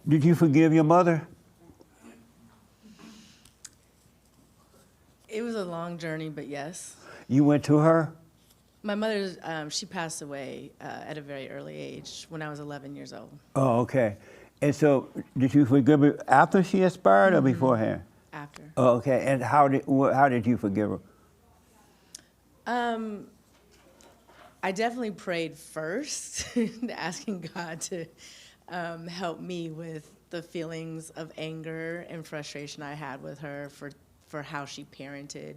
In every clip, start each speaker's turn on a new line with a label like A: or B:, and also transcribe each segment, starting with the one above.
A: Did you forgive your mother?
B: It was a long journey, but yes.
A: You went to her?
B: My mother, she passed away at a very early age when I was 11 years old.
A: Oh, okay. And so, did you forgive her after she expired or beforehand?
B: After.
A: Oh, okay. And how did you forgive her?
B: I definitely prayed first, asking God to help me with the feelings of anger and frustration I had with her for how she parented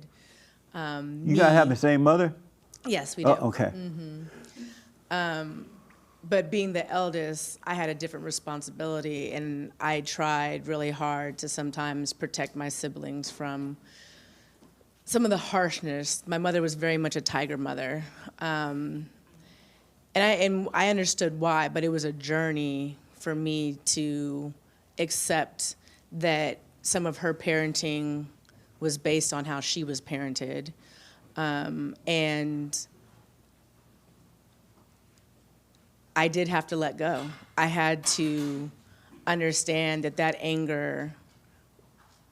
A: You guys have the same mother?
B: Yes, we do.
A: Oh, okay.
B: But being the eldest, I had a different responsibility, and I tried really hard to sometimes protect my siblings from some of the harshness. My mother was very much a tiger mother, and I understood why, but it was a journey for me to accept that some of her parenting was based on how she was parented, and I did have to let go. I had to understand that anger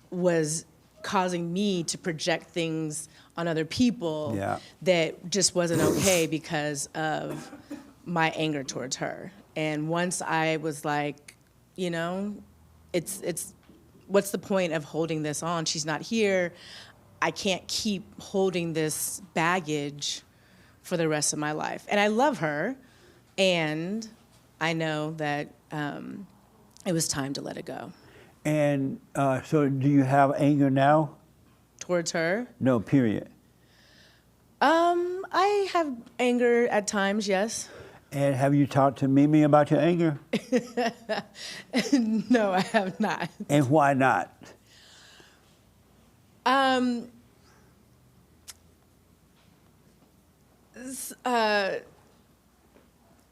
B: was causing me to project things on other people that just wasn't okay because of my anger towards her. And once I was like, you know, it's what's the point of holding this on? She's not here. I can't keep holding this baggage for the rest of my life. And I love her. And I know that it was time to let it go.
A: And so do you have anger now?
B: Towards her?
A: No, period.
B: I have anger at times, yes.
A: And have you talked to Mae Mae about your anger?
B: No, I have not.
A: And why not?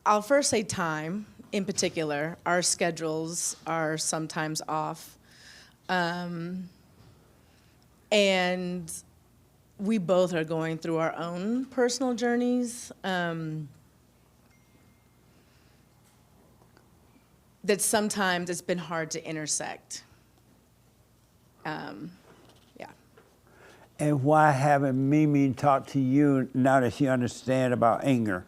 B: I'll first say time in particular. Our schedules are sometimes off. And we both are going through our own personal journeys that sometimes it's been hard to intersect. Yeah.
A: And why haven't Mae Mae talked to you now that she understands about anger?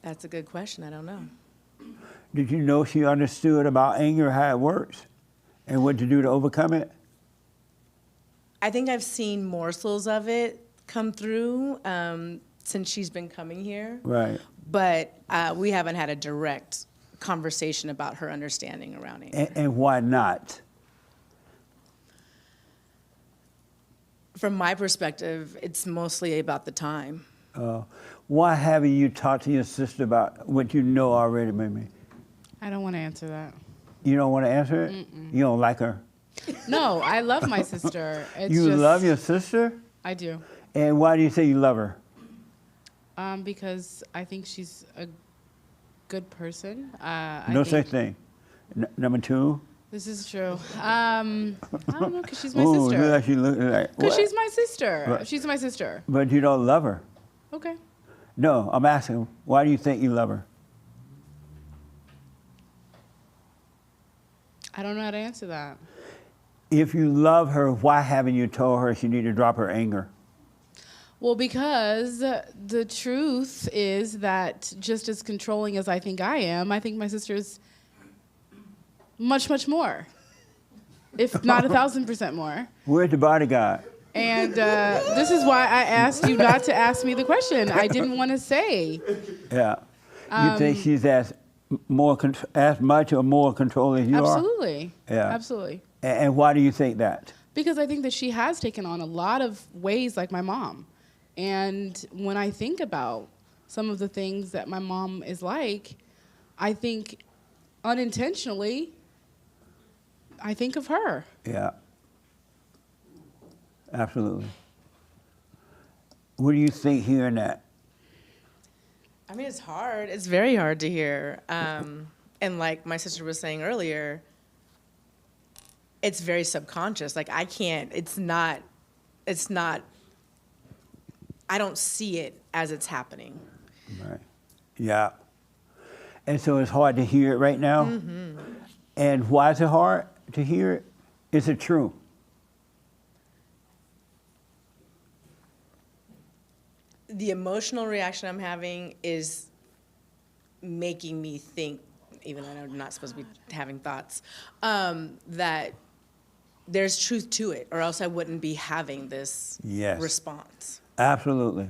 B: That's a good question. I don't know.
A: Did you know she understood about anger, how it works, and what to do to overcome it?
B: I think I've seen morsels of it come through since she's been coming here.
A: Right.
B: But we haven't had a direct conversation about her understanding around anger.
A: And why not?
B: From my perspective, it's mostly about the time.
A: Why haven't you talked to your sister about what you know already, Mae Mae?
C: I don't want to answer that.
A: You don't want to answer it? You don't like her?
C: No, I love my sister. It's
A: You
C: just,
A: love your sister?
C: I do.
A: And why do you say you love her?
C: Because I think she's a good person.
A: No such thing. Number two?
C: This is true. I don't know, because she's my
A: Ooh,
C: sister.
A: look, she look like,
C: Because
A: what?
C: she's my sister.
A: Right.
C: She's my sister.
A: But you don't love her.
C: Okay.
A: No, I'm asking, why do you think you love her?
C: I don't know how to answer that.
A: If you love her, why haven't you told her she need to drop her anger?
C: Well, because the truth is that just as controlling as I think I think my sister's much, much more, if not 1,000% more.
A: Where's the bodyguard?
C: And this is why I asked you not to ask me the question. I didn't want to say.
A: Yeah. You think she's as much or more controlling as you are?
C: Absolutely.
A: Yeah.
C: Absolutely.
A: And why do you think that?
C: Because I think that she has taken on a lot of ways like my mom. And when I think about some of the things that my mom is like, I think unintentionally, I think of her.
A: Yeah. Absolutely. What do you think hearing that?
B: I mean, it's hard. It's very hard to hear. And like my sister was saying earlier, it's very subconscious. Like I can't, it's not, I don't see it as it's happening.
A: Right. Yeah. And so it's hard to hear it right now. Mm-hmm. And why is it hard to hear it? Is it true?
B: The emotional reaction I'm having is making me think, even though I'm not supposed to be having thoughts, that there's truth to it, or else I wouldn't be having this response.
A: Absolutely.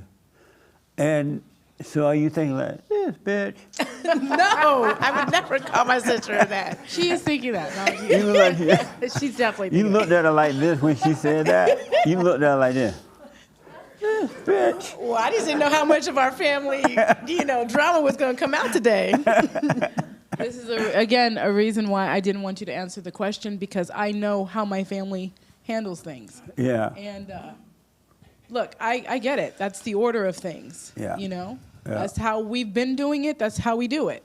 A: And so are you thinking like, this bitch?
B: No, I would never call my sister that.
C: She is thinking that. No,
A: You look like,
C: she's definitely
A: you
C: thinking
A: looked at her like this when she said that. You looked at her like this. This bitch.
B: Well, I just didn't know how much of our family, drama was going to come out today.
C: This is, again, a reason why I didn't want you to answer the question, because I know how my family handles things.
A: Yeah.
C: And look, I get it. That's the order of things.
A: Yeah.
C: Yeah.
A: Yeah.
C: That's how we've been doing it. That's how we do it.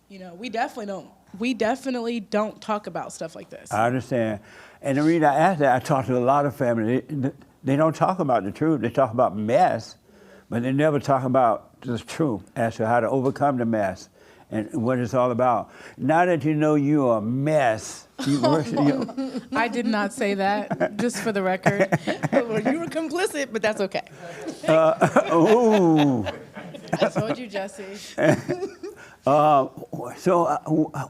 C: We definitely don't talk about stuff like this.
A: I understand. And the reason I asked that, I talked to a lot of families. They don't talk about the truth. They talk about mess, but they never talk about the truth as to how to overcome the mess and what it's all about. Now that you know you're a mess,
C: I did not say that, just for the record.
B: Well, you were complicit, but that's okay.
A: ooh.
C: I told you, Jesse.
A: So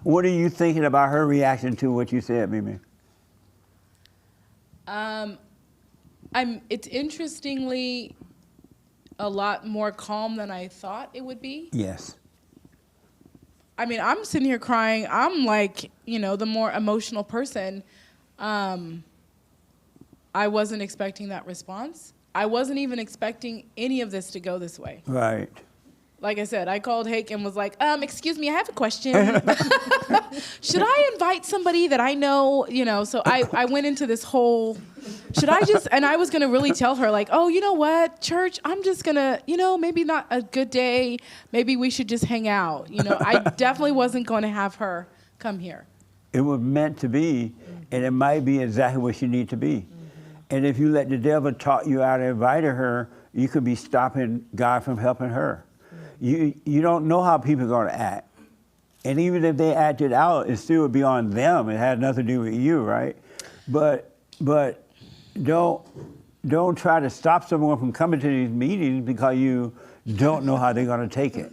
A: what are you thinking about her reaction to what you said, Mimi?
C: It's interestingly a lot more calm than I thought it would be.
A: Yes.
C: I mean, I'm sitting here crying. I'm like, the more emotional person. I wasn't expecting that response. I wasn't even expecting any of this to go this way.
A: Right.
C: Like I said, I called Hake and was like, excuse me, I have a question. Should I invite somebody that I know? So I went into this whole, and I was going to really tell her like, oh, you know what, church, I'm just going to, maybe not a good day. Maybe we should just hang out. I definitely wasn't going to have her come here.
A: It was meant to be, and it might be exactly what you need to be. Mm-hmm. And if you let the devil talk you out of inviting her, you could be stopping God from helping her. You don't know how people are going to act. And even if they acted out, it still would be on them. It had nothing to do with you, right? But don't try to stop someone from coming to these meetings because you don't know how they're going to take it.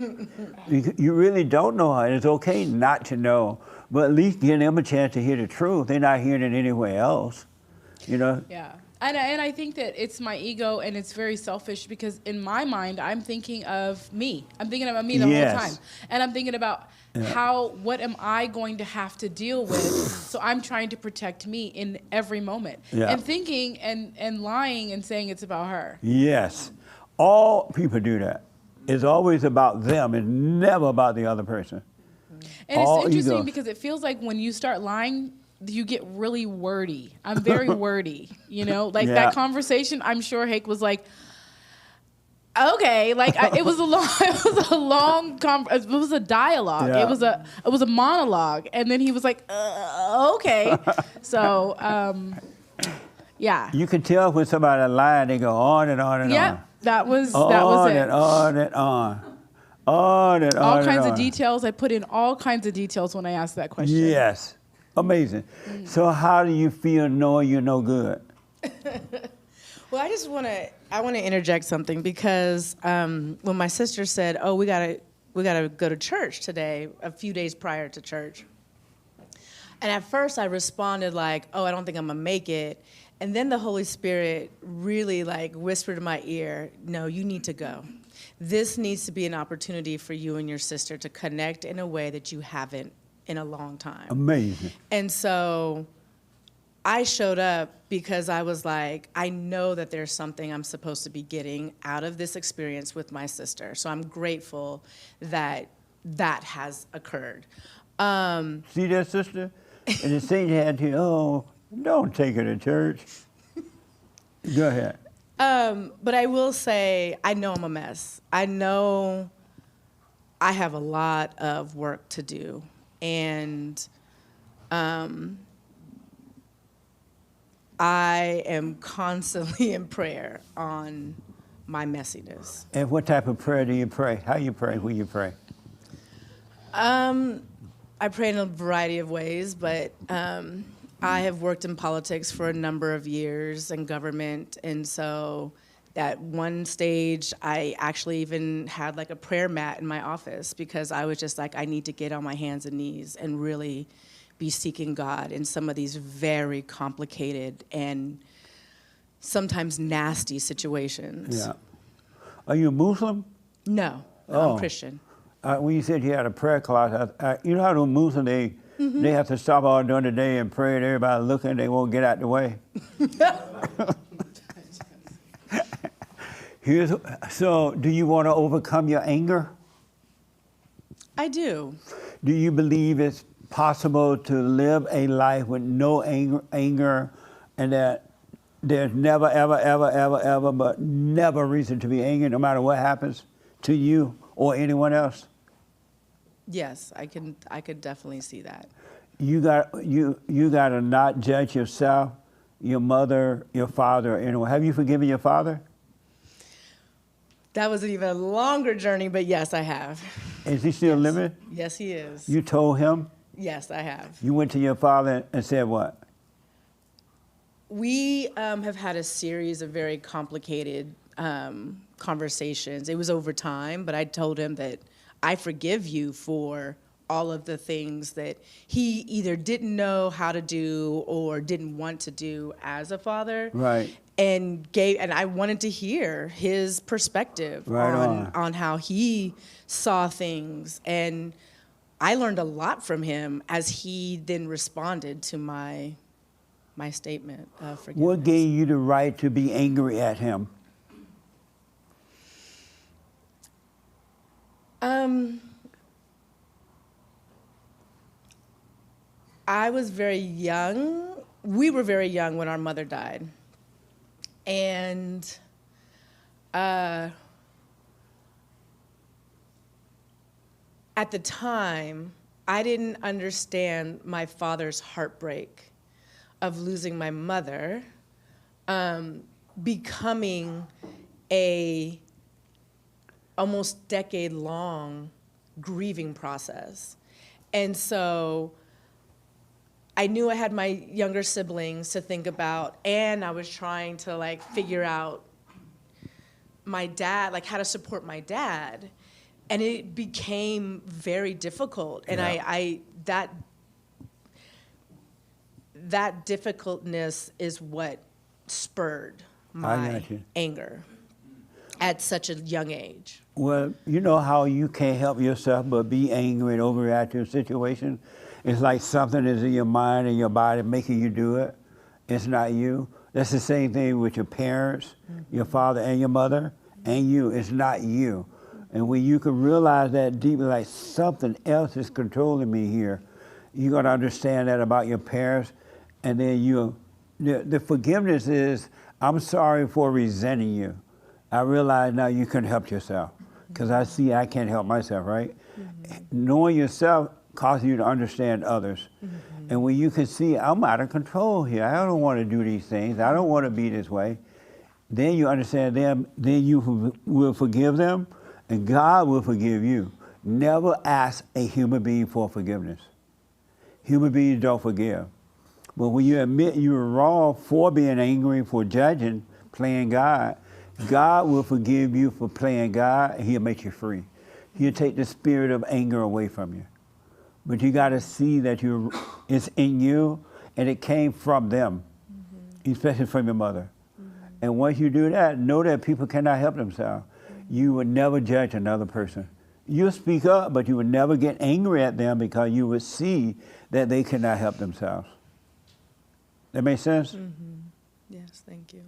A: You really don't know how. It's okay not to know, but at least give them a chance to hear the truth. They're not hearing it anywhere else,
C: Yeah. And I think that it's my ego, and it's very selfish, because in my mind, I'm thinking of me. I'm thinking about me the whole time. And I'm thinking about what am I going to have to deal with? So I'm trying to protect me in every moment.
A: Yeah.
C: And thinking and lying and saying it's about her.
A: Yes. All people do that. It's always about them. It's never about the other person.
C: And
A: All
C: it's interesting
A: ego.
C: because it feels like when you start lying, you get really wordy. I'm very wordy, that conversation. I'm sure Hake was like, okay, it was a dialogue.
A: Yeah.
C: It was a monologue, and then he was like, okay. So, yeah.
A: You can tell when somebody lying, they go on and on and
C: Yep,
A: on.
C: that was
A: On
C: it.
A: and on and on. On and on
C: All
A: and
C: kinds
A: on.
C: of details. I put in all kinds of details when I asked that question.
A: Yes. Amazing. So how do you feel knowing you're no good?
B: Well, I want to interject something, because when my sister said, "Oh, we gotta go to church today," a few days prior to church, and at first I responded like, "Oh, I don't think I'm gonna make it," and then the Holy Spirit really whispered in my ear, "No, you need to go. This needs to be an opportunity for you and your sister to connect in a way that you haven't in a long time."
A: Amazing.
B: And so I showed up because I was like, I know that there's something I'm supposed to be getting out of this experience with my sister. So I'm grateful that that has occurred.
A: See that, sister? And the thing had to, don't take her to church. Go ahead.
B: But I will say, I know I'm a mess. I know I have a lot of work to do. And I am constantly in prayer on my messiness.
A: And what type of prayer do you pray? How you pray? Who you pray?
B: I pray in a variety of ways, but I have worked in politics for a number of years in government, and so at one stage, I actually even had like a prayer mat in my office because I was just like, I need to get on my hands and knees and really be seeking God in some of these very complicated and sometimes nasty situations.
A: Yeah. Are you a Muslim?
B: No,
A: Oh.
B: I'm Christian.
A: When you said you had a prayer closet, you know how the Muslims, they have to stop all during the day and pray and everybody looking, they won't get out the way. So do you want to overcome your anger?
B: I do.
A: Do you believe it's possible to live a life with no anger and that there's never, ever, ever, ever, ever, but never reason to be angry no matter what happens to you or anyone else?
B: Yes, I could definitely see that.
A: You got to not judge yourself, your mother, your father, or anyone. Have you forgiven your father?
B: That was an even longer journey, but yes, I have.
A: Is he still living?
B: Yes, he is.
A: You told him?
B: Yes, I have.
A: You went to your father and said what?
B: We have had a series of very complicated conversations. It was over time, but I told him that I forgive you for all of the things that he either didn't know how to do or didn't want to do as a father.
A: Right.
B: And I wanted to hear his perspective
A: Right
B: on how he saw things. And I learned a lot from him as he then responded to my statement of forgiveness.
A: What gave you the right to be angry at him?
B: I was very young. We were very young when our mother died. And at the time, I didn't understand my father's heartbreak of losing my mother, becoming a almost decade-long grieving process. And so I knew I had my younger siblings to think about, and I was trying to like figure out my dad, like how to support my dad. And it became very difficult. And
A: Yeah.
B: that difficultness is what spurred my anger at such a young age.
A: Well, you know how you can't help yourself but be angry and overreact to a situation? It's like something is in your mind and your body making you do it. It's not you. That's the same thing with your parents, your father and your mother, and you. It's not you. And when you can realize that deeply, like something else is controlling me here, you're going to understand that about your parents. And then the forgiveness is, I'm sorry for resenting you. I realize now you couldn't help yourself because I see I can't help myself, right? Mm-hmm. Knowing yourself causes you to understand others. Mm-hmm. And when you can see, I'm out of control here. I don't want to do these things. I don't want to be this way. Then you understand them. Then you will forgive them, and God will forgive you. Never ask a human being for forgiveness. Human beings don't forgive. But when you admit you were wrong for being angry, for judging, playing God, God will forgive you for playing God, and He'll make you free. He'll take the spirit of anger away from you. But you got to see that it's in you, and it came from them, especially from your mother. And once you do that, know that people cannot help themselves. You would never judge another person. You'll speak up, but you would never get angry at them because you would see that they cannot help themselves. That make sense?
B: Mm-hmm. Yes, thank you.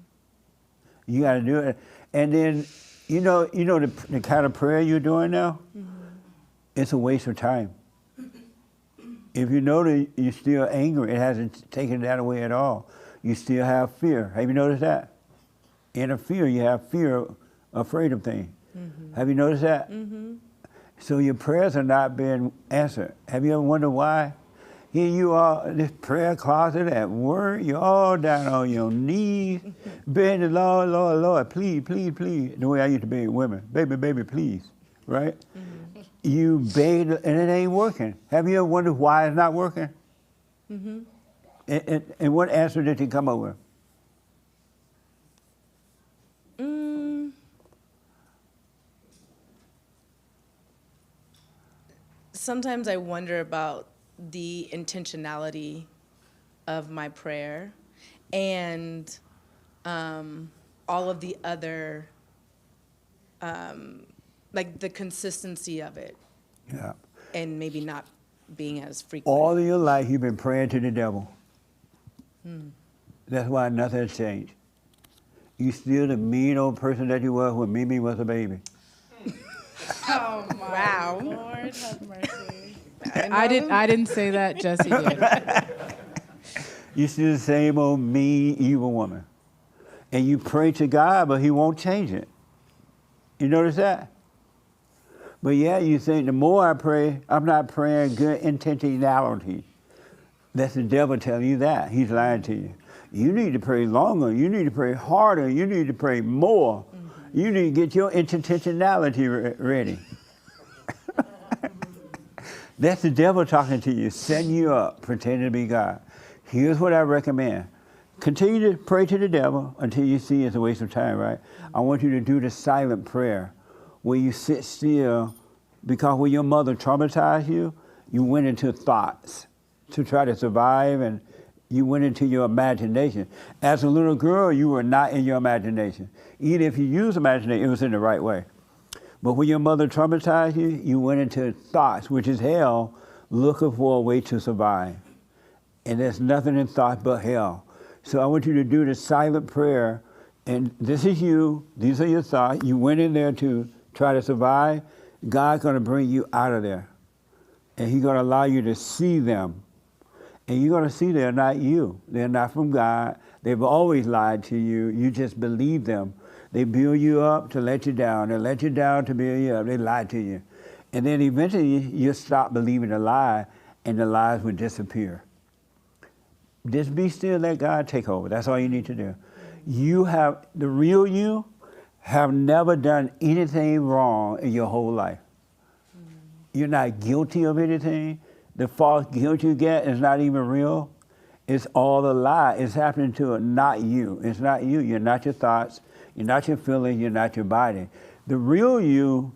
A: You got to do it. And then, you know the kind of prayer you're doing now? It's a waste of time. If you know that you're still angry, it hasn't taken that away at all. You still have fear. Have you noticed that? In a fear, you have fear, afraid of things. Mm-hmm. Have you noticed that? Mm-hmm. So your prayers are not being answered. Have you ever wondered why? Here you are in this prayer closet at work. You're all down on your knees, begging the Lord, Lord, Lord, please, please, please. The way I used to beg women, baby, baby, please, right? Mm-hmm. You begged and it ain't working. Have you ever wondered why it's not working? Mm-hmm. And what answer did you come up with?
B: Sometimes I wonder about the intentionality of my prayer and all of the other, like the consistency of it,
A: Yeah.
B: and maybe not being as frequent.
A: All of your life you've been praying to the devil. That's why nothing has changed. You still the mean old person that you were when Mimi was a baby.
C: Oh my
B: Wow.
C: Lord have mercy. I didn't say that. Jesse did.
A: You're still the same old mean, evil woman. And you pray to God, but he won't change it. You notice that? But yeah, you think the more I pray, I'm not praying good intentionality. That's the devil telling you that. He's lying to you. You need to pray longer. You need to pray harder. You need to pray more. You need to get your intentionality ready. That's the devil talking to you, setting you up, pretending to be God. Here's what I recommend. Continue to pray to the devil until you see it's a waste of time, right? I want you to do the silent prayer where you sit still, because when your mother traumatized you, you went into thoughts to try to survive, and you went into your imagination. As a little girl, you were not in your imagination. Even if you used imagination, it was in the right way. But when your mother traumatized you, you went into thoughts, which is hell, looking for a way to survive. And there's nothing in thought but hell. So I want you to do the silent prayer, and this is you, these are your thoughts. You went in there to try to survive. God's gonna bring you out of there. And he's gonna allow you to see them. And you're gonna see they're not you. They're not from God. They've always lied to you. You just believe them. They build you up to let you down. They let you down to build you up. They lie to you. And then eventually you stop believing the lie, and the lies will disappear. Just be still, let God take over. That's all you need to do. You have, the real you, have never done anything wrong in your whole life. You're not guilty of anything. The false guilt you get is not even real. It's all a lie. It's happening to not you. It's not you. You're not your thoughts. You're not your feelings. You're not your body. The real you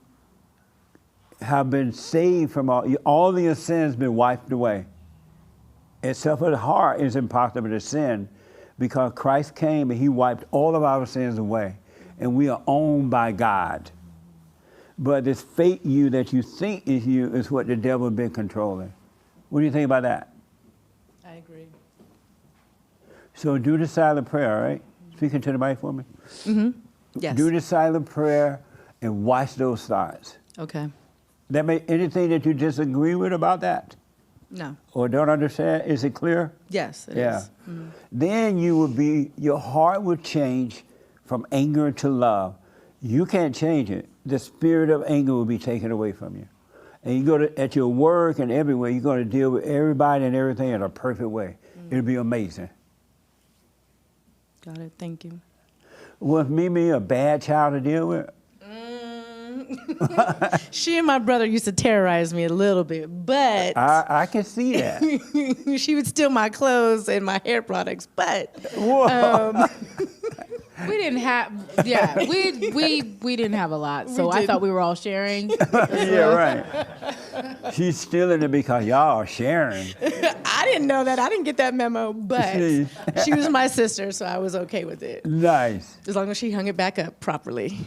A: have been saved from all of your sins been wiped away. Except for the heart is impossible to sin, because Christ came and he wiped all of our sins away. And we are owned by God. But this fake you that you think is you is what the devil has been controlling. What do you think about that?
C: I agree.
A: So do the silent prayer, all right? Speaking to the mic for me.
B: Mm-hmm. Yes.
A: Do the silent prayer and watch those thoughts.
B: Okay.
A: That may, anything that you disagree with about that
B: No.
A: or don't understand, is it clear?
B: Yes, it
A: Yeah.
B: is. Mm-hmm.
A: Then you will be, your heart will change from anger to love. You can't change it. The spirit of anger will be taken away from you. And you go to, at your work and everywhere, you're going to deal with everybody and everything in a perfect way. It'll be amazing.
B: Got it. Thank you.
A: Was Mimi a bad child to deal with?
B: She and my brother used to terrorize me a little bit, but
A: I can see that.
B: she would steal my clothes and my hair products. But
A: Whoa.
C: We didn't have, yeah, we didn't have a lot, so I thought we were all sharing.
A: Yeah, right. She's stealing it because y'all are sharing.
B: I didn't know that. I didn't get that memo, but she was my sister, so I was okay with it.
A: Nice.
B: As long as she hung it back up properly.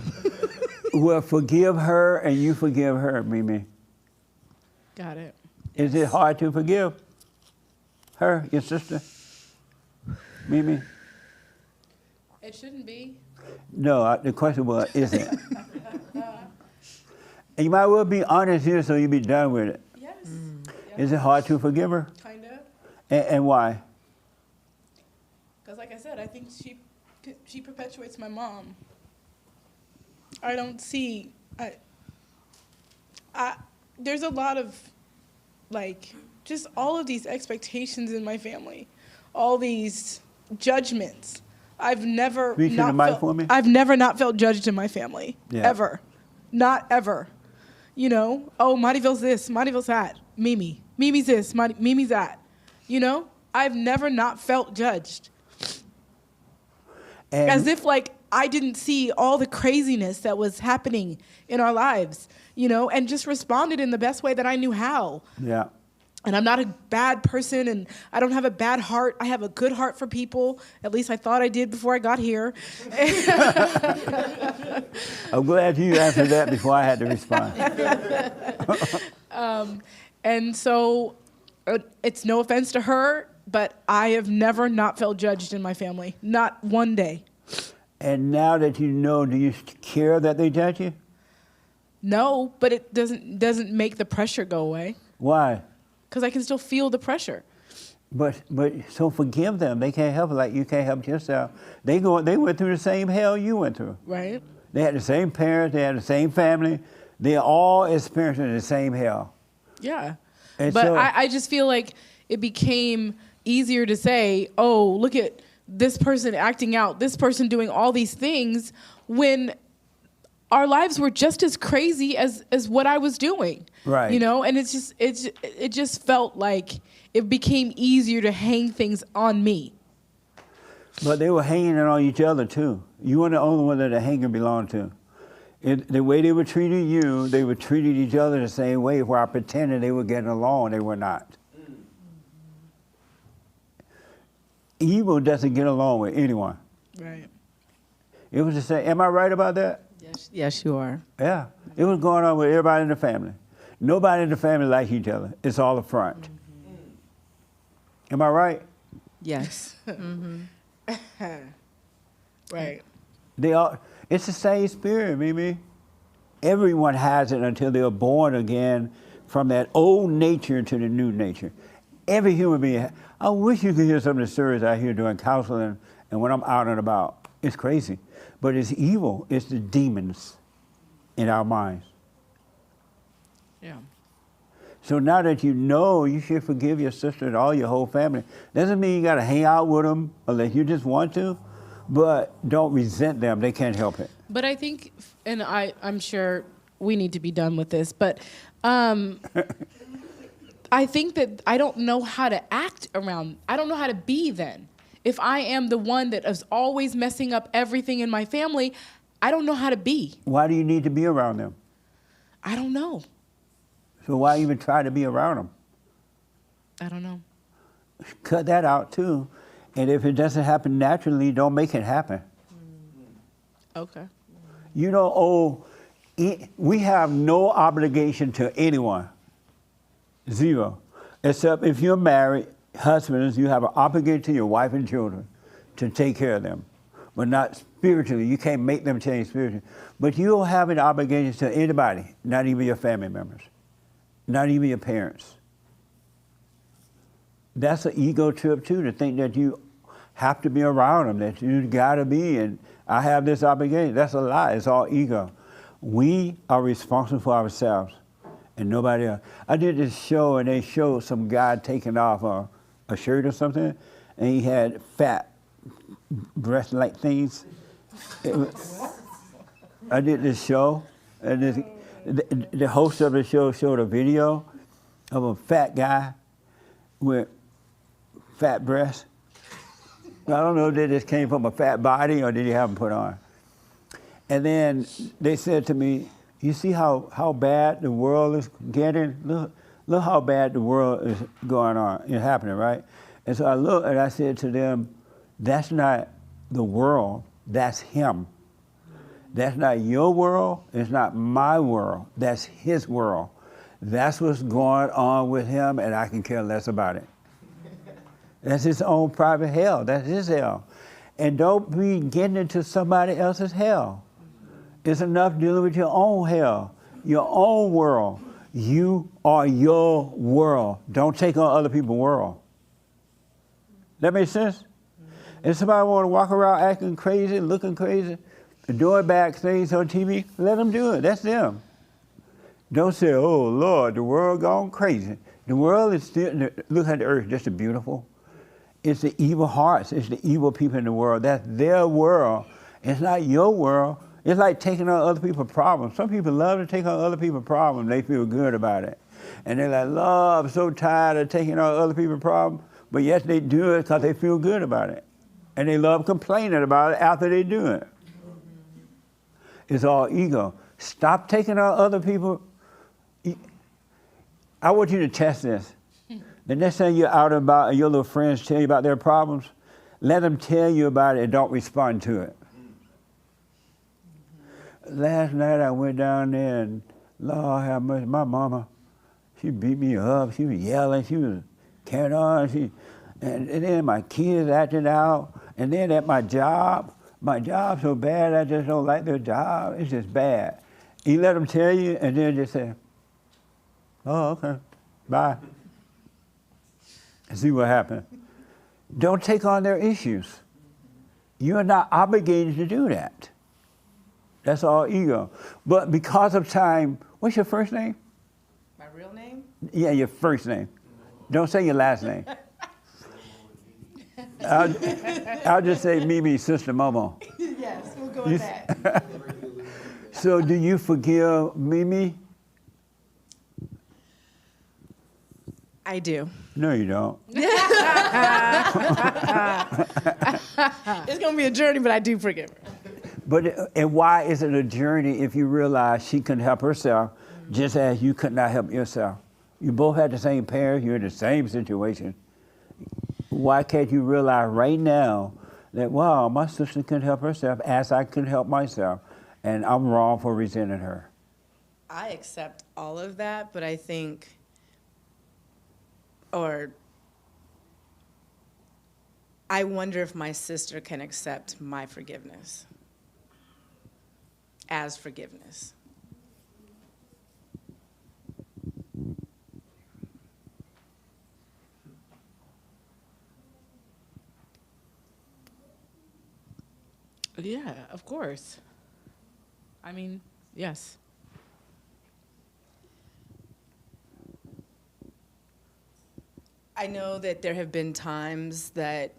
A: Well, forgive her and you forgive her, Mimi.
C: Got it.
A: Is it hard to forgive her, your sister? Mimi?
C: It shouldn't be.
A: No, the question was, is it? And you might well be honest here so you be done with it.
C: Yes.
A: Is it hard to forgive her?
C: Kind of.
A: And why?
C: Because like I said, I think she perpetuates my mom. I don't see, there's a lot of, like, just all of these expectations in my family, all these judgments. I've never
A: Reach in the mic for me.
C: I've never not felt judged in my family,
A: Yeah.
C: ever, not ever. You know, oh, Montyville's this, Montyville's that, Mimi. Mimi's this, Mimi's that. You know, I've never not felt judged.
A: And
C: As if like I didn't see all the craziness that was happening in our lives, you know, and just responded in the best way that I knew how.
A: yeah.
C: And I'm not a bad person, and I don't have a bad heart. I have a good heart for people. At least I thought I did before I got here.
A: I'm glad you answered that before I had to respond.
C: And so it's no offense to her, but I have never not felt judged in my family. Not one day.
A: And now that you know, do you care that they judge you?
C: No, but it doesn't make the pressure go away.
A: Why?
C: Because I can still feel the pressure.
A: But so forgive them. They can't help it like you can't help yourself. They went through the same hell you went through.
C: Right?
A: They had the same parents. They had the same family. They're all experiencing the same hell.
C: Yeah.
A: And
C: But
A: so-
C: I just feel like it became easier to say, oh, look at this person acting out, this person doing all these things, when our lives were just as crazy as what I was doing.
A: Right.
C: You know, and it just felt like it became easier to hang things on me.
A: But they were hanging it on each other too. You weren't the only one that the hanger belonged to. The way they were treating you, they were treating each other the same way while pretending they were getting along. They were not. Evil doesn't get along with anyone.
C: Right.
A: It was the same. Am I right about that?
B: Yes, you are.
A: Yeah. It was going on with everybody in the family. Nobody in the family likes each other. It's all a front. Am I right?
B: Yes.
C: Right.
A: It's the same spirit, Mimi. Everyone has it until they're born again from that old nature to the new nature. Every human being. I wish you could hear some of the stories I hear during counseling and when I'm out and about. It's crazy. But it's evil. It's the demons in our minds.
C: Yeah.
A: So now that you know, you should forgive your sister and all your whole family. Doesn't mean you got to hang out with them unless you just want to, but don't resent them. They can't help it.
C: But I think, and I'm sure we need to be done with this, but I think that I don't know how to act around, I don't know how to be then. If I am the one that is always messing up everything in my family, I don't know how to be.
A: Why do you need to be around them?
C: I don't know.
A: So why even try to be around them?
C: I don't know.
A: Cut that out too. And if it doesn't happen naturally, don't make it happen.
C: Okay.
A: You don't owe, we have no obligation to anyone. Zero. Except if you're married, husbands, you have an obligation to your wife and children to take care of them. But not spiritually. You can't make them change spiritually. But you don't have an obligation to anybody, not even your family members, not even your parents. That's an ego trip too, to think that you have to be around them, that you gotta be, and I have this obligation. That's a lie. It's all ego. We are responsible for ourselves and nobody else. I did this show and they showed some guy taking off a shirt or something, and he had fat breast-like things. I did this show, and the host of the show showed a video of a fat guy with fat breasts. I don't know if they just came from a fat body or did he have them put on. And then they said to me, you see how bad the world is getting? Look how bad the world is going on, it's happening, right? And so I looked and I said to them, that's not the world, that's him. That's not your world, it's not my world, that's his world. That's what's going on with him, and I can care less about it. That's his own private hell, that's his hell. And don't be getting into somebody else's hell. It's enough dealing with your own hell, your own world. You are your world. Don't take on other people's world. That makes sense? And somebody want to walk around acting crazy, looking crazy, doing bad things on TV, let them do it. That's them. Don't say, oh, Lord, the world gone crazy. The world is still, look at the earth, just beautiful. It's the evil hearts. It's the evil people in the world. That's their world. It's not your world. It's like taking on other people's problems. Some people love to take on other people's problems. They feel good about it. And they're like, Lord, I'm so tired of taking on other people's problems. But yes, they do it because they feel good about it. And they love complaining about it after they do it. It's all ego. Stop taking on other people. I want you to test this. The next time you're out and about and your little friends tell you about their problems, let them tell you about it and don't respond to it. Last night I went down there and, Lord have mercy, my mama, she beat me up. She was yelling. She was carrying on. And then my kids acting out. And then at my job so bad, I just don't like their job. It's just bad. You let them tell you and then just say, oh, okay, bye. And see what happens. Don't take on their issues. You're not obligated to do that. That's all ego. But because of time, what's your first name?
B: My real name?
A: Yeah, your first name. Don't say your last name. I'll just say Mimi, Sister Momo.
B: Yes, we'll go with that.
A: So do you forgive Mimi?
B: I do.
A: No, you don't.
B: It's going to be a journey, but I do forgive her.
A: But and why is it a journey if you realize she couldn't help herself just as you could not help yourself? You both had the same parents, you're in the same situation. Why can't you realize right now that, wow, my sister couldn't help herself as I couldn't help myself, and I'm wrong for resenting her?
B: I accept all of that, but I think, or I wonder if my sister can accept my forgiveness as forgiveness.
C: Yeah, of course. I mean, yes.
B: I know that there have been times that,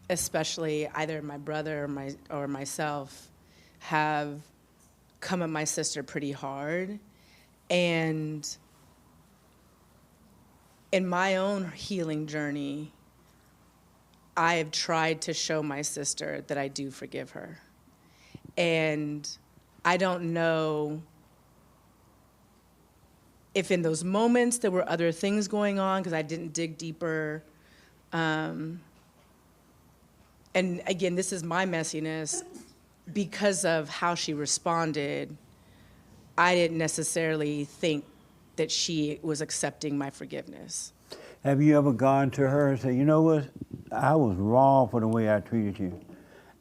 B: especially either my brother or myself, have come at my sister pretty hard. And in my own healing journey, I have tried to show my sister that I do forgive her. And I don't know if in those moments there were other things going on because I didn't dig deeper. And again, this is my messiness. Because of how she responded, I didn't necessarily think that she was accepting my forgiveness.
A: Have you ever gone to her and said, you know what, I was wrong for the way I treated you,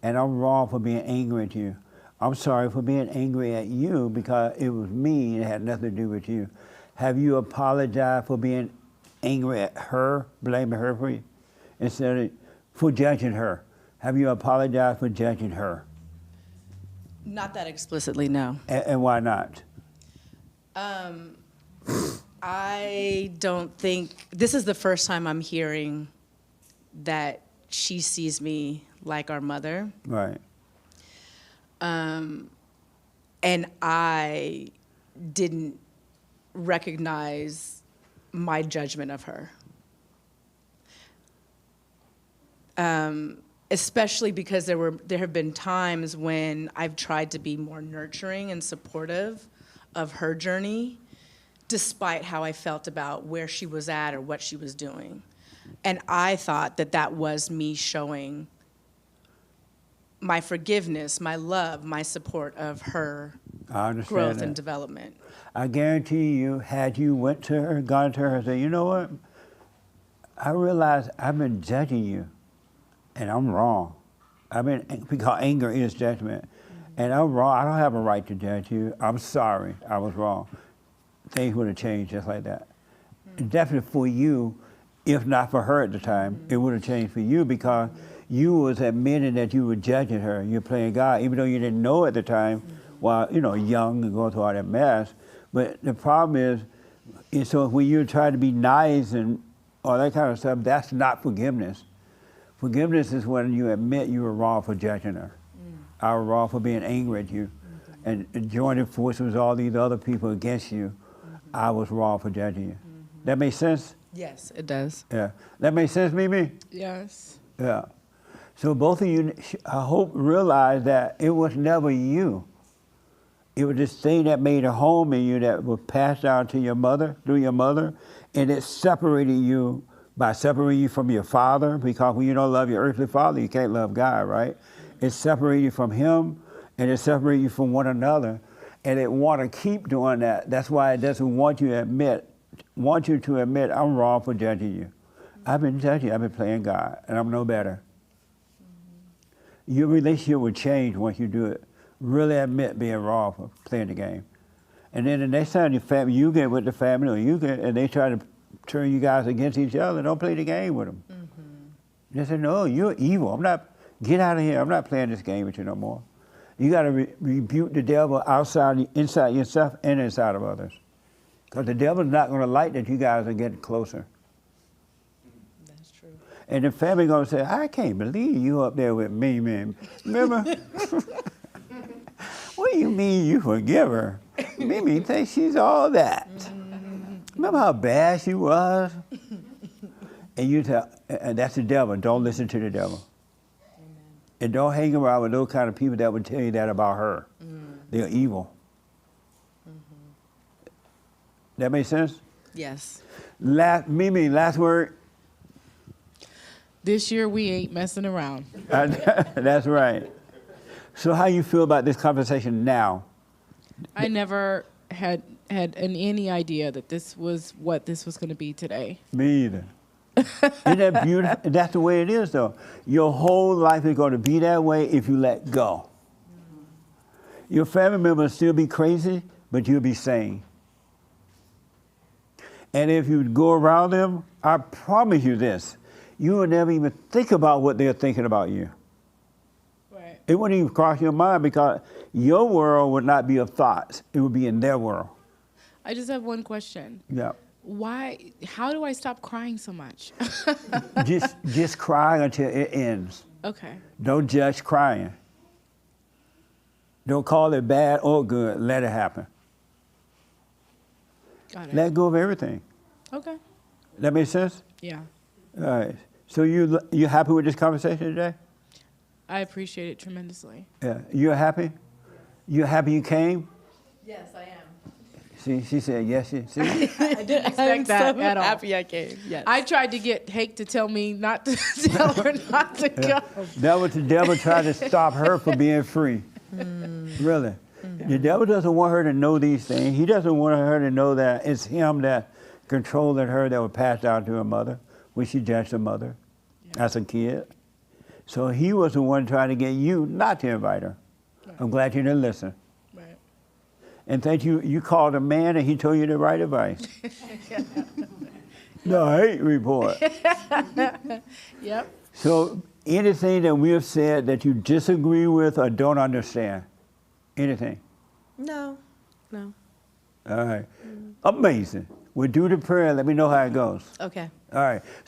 A: and I'm wrong for being angry at you. I'm sorry for being angry at you because it was me and it had nothing to do with you. Have you apologized for being angry at her, blaming her for you, instead of for judging her? Have you apologized for judging her?
B: Not that explicitly, no.
A: And why not?
B: I don't think, this is the first time I'm hearing that she sees me like our mother.
A: Right.
B: And I didn't recognize my judgment of her. Especially because there have been times when I've tried to be more nurturing and supportive of her journey, despite how I felt about where she was at or what she was doing. And I thought that that was me showing my forgiveness, my love, my support of her growth and development.
A: I guarantee you, had you went to her, gone to her and said, you know what, I realize I've been judging you, and I'm wrong. Because anger is judgment. And I'm wrong, I don't have a right to judge you. I'm sorry, I was wrong. Things would have changed just like that. Definitely for you, if not for her at the time, it would have changed for you because you was admitting that you were judging her. You're playing God, even though you didn't know at the time, while, young and going through all that mess. But the problem is so when you try to be nice and all that kind of stuff, that's not forgiveness. Forgiveness is when you admit you were wrong for judging her. I was wrong for being angry at you. And joining forces with all these other people against you. I was wrong for judging you. That makes sense?
B: Yes, it does.
A: Yeah. That makes sense, Mimi?
C: Yes.
A: Yeah. So both of you, I hope, realize that it was never you. It was this thing that made a home in you that was passed down to your mother, through your mother, and it separated you by separating you from your father, because when you don't love your earthly father, you can't love God, right? It separated you from him, and it separated you from one another, and it want to keep doing that. That's why it doesn't want you to admit, I'm wrong for judging you. I've been judging, I've been playing God, and I'm no better. Your relationship will change once you do it. Really admit being wrong for playing the game. And then the next time you get with the family, and they try to turn you guys against each other, don't play the game with them. They say, no, you're evil. Get out of here. I'm not playing this game with you no more. You got to rebuke the devil inside yourself and inside of others. Because the devil's not going to like that you guys are getting closer.
B: That's true.
A: And the family going to say, I can't believe you up there with Mae Mae. Remember? What do you mean you forgive her? Mae Mae thinks she's all that. Remember how bad she was? And you tell, and that's the devil. Don't listen to the devil. Amen. And don't hang around with those kind of people that would tell you that about her. They're evil. That makes sense?
B: Yes.
A: Mimi, last word.
C: This year we ain't messing around.
A: That's right. So how you feel about this conversation now?
C: I never had any idea that this was what this was going to be today.
A: Me either. Isn't that beautiful? That's the way it is, though. Your whole life is going to be that way if you let go. Your family members still be crazy, but you'll be sane. And if you go around them, I promise you this, you will never even think about what they're thinking about you.
C: Right.
A: It wouldn't even cross your mind because your world would not be of thoughts. It would be in their world.
C: I just have one question.
A: Yeah.
C: How do I stop crying so much?
A: Just cry until it ends.
C: Okay.
A: Don't judge crying. Don't call it bad or good. Let it happen.
C: Got it.
A: Let go of everything.
C: Okay.
A: That makes sense?
C: Yeah.
A: All right. So you happy with this conversation today?
C: I appreciate it tremendously.
A: Yeah. You're happy? You're happy you came?
B: Yes, I am.
A: See, she said yes. See?
C: I didn't expect
B: I'm
C: that
B: so
C: at all.
B: happy I came. Yes.
C: I tried to get Hake to tell me not to tell her not to go.
A: That was the devil trying to stop her from being free. Really. The devil doesn't want her to know these things. He doesn't want her to know that it's him that controlling her that was passed out to her mother when she judged her mother as a kid. So he was the one trying to get you not to invite her.
C: Right.
A: I'm glad you didn't listen.
C: Right.
A: And thank you, you called a man and he told you the right advice. The hate report.
C: Yep.
A: So anything that we have said that you disagree with or don't understand? Anything?
B: No. No.
A: All right. Amazing. We'll do the prayer. Let me know how it goes.
B: Okay.
A: All right.